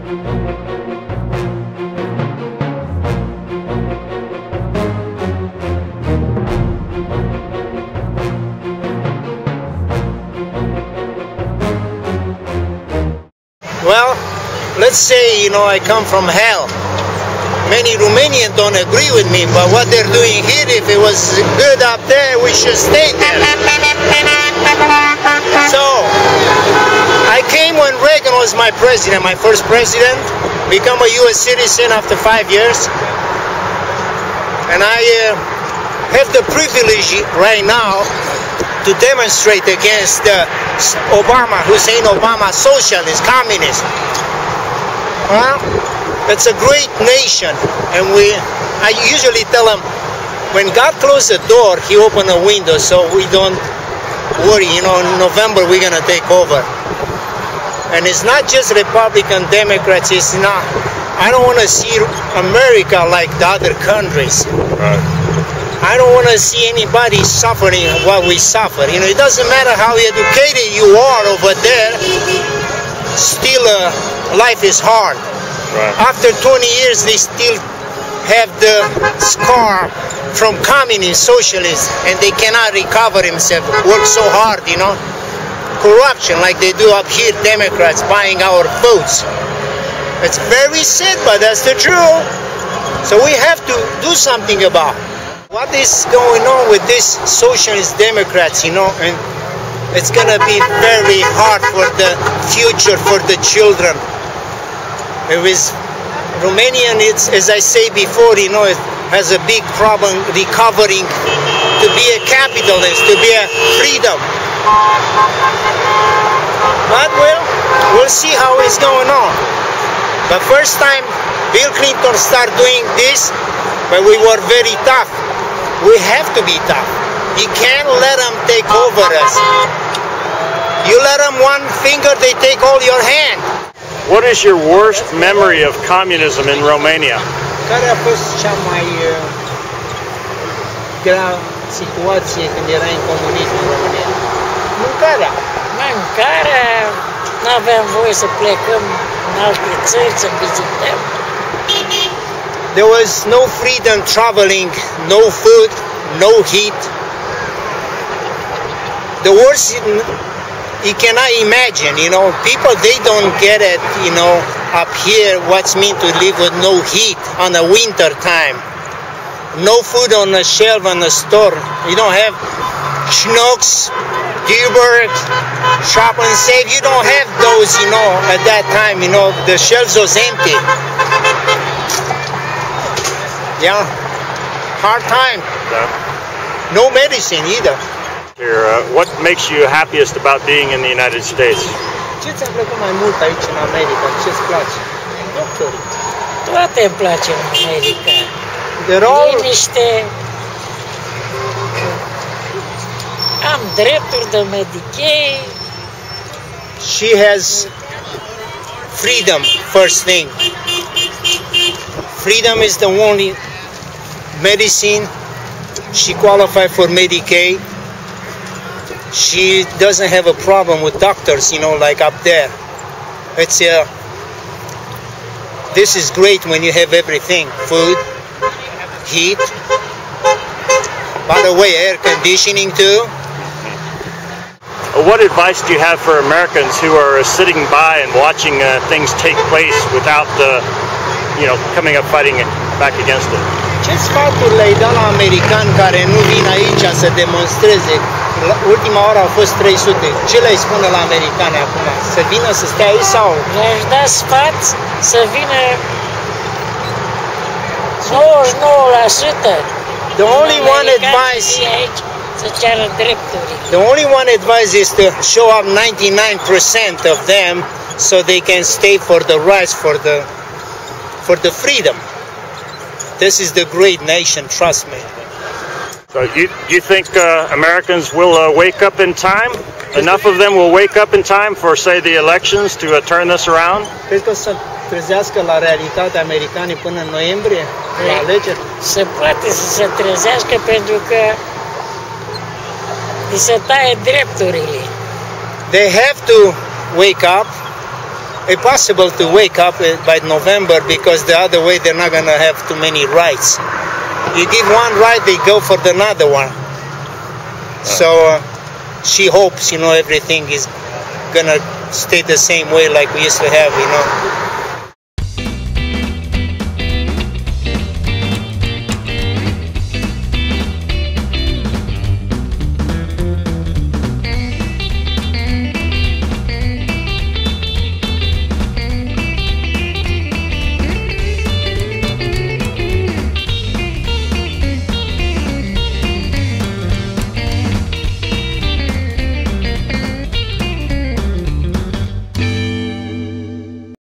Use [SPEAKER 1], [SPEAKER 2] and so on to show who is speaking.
[SPEAKER 1] Well, let's say, you know, I come from hell. Many Romanians don't agree with me, but what they're doing here, if it was good up there, we should stay there. So, I came when Reagan was my president, my first president, become a U.S. citizen after 5 years. And I have the privilege right now to demonstrate against Obama, Hussein Obama, socialist, communist. Well, it's a great nation, and I usually tell them, when God closed the door, He opened a window, so we don't worry. You know, in November we're gonna take over. And it's not just Republican, Democrats. It's not. I don't want to see America like the other countries. Right. I don't want to see anybody suffering what we suffer. You know, it doesn't matter how educated you are over there, still life is hard. Right. After 20 years, they still have the scar from communist, socialism, and they cannot recover themselves. Work so hard, you know. Corruption, like they do up here, Democrats buying our votes. It's very sad, but that's the truth. So we have to do something about it. What is going on with these socialist Democrats, you know, and it's going to be very hard for the future, for the children. It was Romanian, it's, as I say before, you know, it has a big problem recovering to be a capitalist, to be a freedom. But, well, we'll see how it's going on. The first time Bill Clinton started doing this, but we were very tough. We have to be tough. You can't let them take over us. You let them one finger, they take all your hand.
[SPEAKER 2] What is your worst memory of communism in Romania?
[SPEAKER 1] Care a fost cea mai grea situație când era în comunism în România? Mâncarea.
[SPEAKER 3] Mâncarea, nu aveam voie să plecăm în alte țări, să vizităm.
[SPEAKER 1] There was no freedom traveling, no food, no heat. The worst you cannot imagine, you know. People, they don't get it, you know, up here what's meant to live with no heat on the winter time. No food on the shelf on the store. You don't have Schnucks, Grigore, Shop and Save. You don't have those, you know, at that time, you know, the shelves was empty. Yeah, hard time.
[SPEAKER 2] Yeah.
[SPEAKER 1] No medicine either.
[SPEAKER 2] What makes you happiest about being in the United States?
[SPEAKER 1] Ce ți-a plăcut mai mult aici în America? Ce-ți place? Doctorii.
[SPEAKER 3] Toate îmi place în America. Liniște. Am drepturi de Medicaid.
[SPEAKER 1] She has freedom, first thing. Freedom is the only medicine. She qualified for Medicaid. She doesn't have a problem with doctors, you know, like up there. It's this is great when you have everything: food, heat. By the way, air conditioning too.
[SPEAKER 2] What advice do you have for Americans who are sitting by and watching things take place without you know, coming up fighting back against it?
[SPEAKER 1] Ce sfaturi le-ai dat la americani care nu vin aici să demonstreze? La ultima oră au fost 300. Ce le-ai spune la americani acum? Să vină să stea aici sau?
[SPEAKER 3] Le-aș da sfat să vină 99%.
[SPEAKER 1] The only one advice.
[SPEAKER 3] Să ceară drepturi.
[SPEAKER 1] The only one advice is to show up 99% of them so they can stay for the rights, for the freedom. This is the great nation, trust me.
[SPEAKER 2] So you think Americans will wake up in time? Enough of them will wake up in time for, say, the elections to turn this around?
[SPEAKER 1] Cred că o să trezească la realitatea americanii până în noiembrie, la alegeri?
[SPEAKER 3] Se poate să se trezească pentru că li se taie drepturile.
[SPEAKER 1] They have to wake up impossible to wake up by November, because the other way they're not gonna have too many rights. You give one right, they go for the another one. So she hopes, everything is gonna stay the same way like we used to have,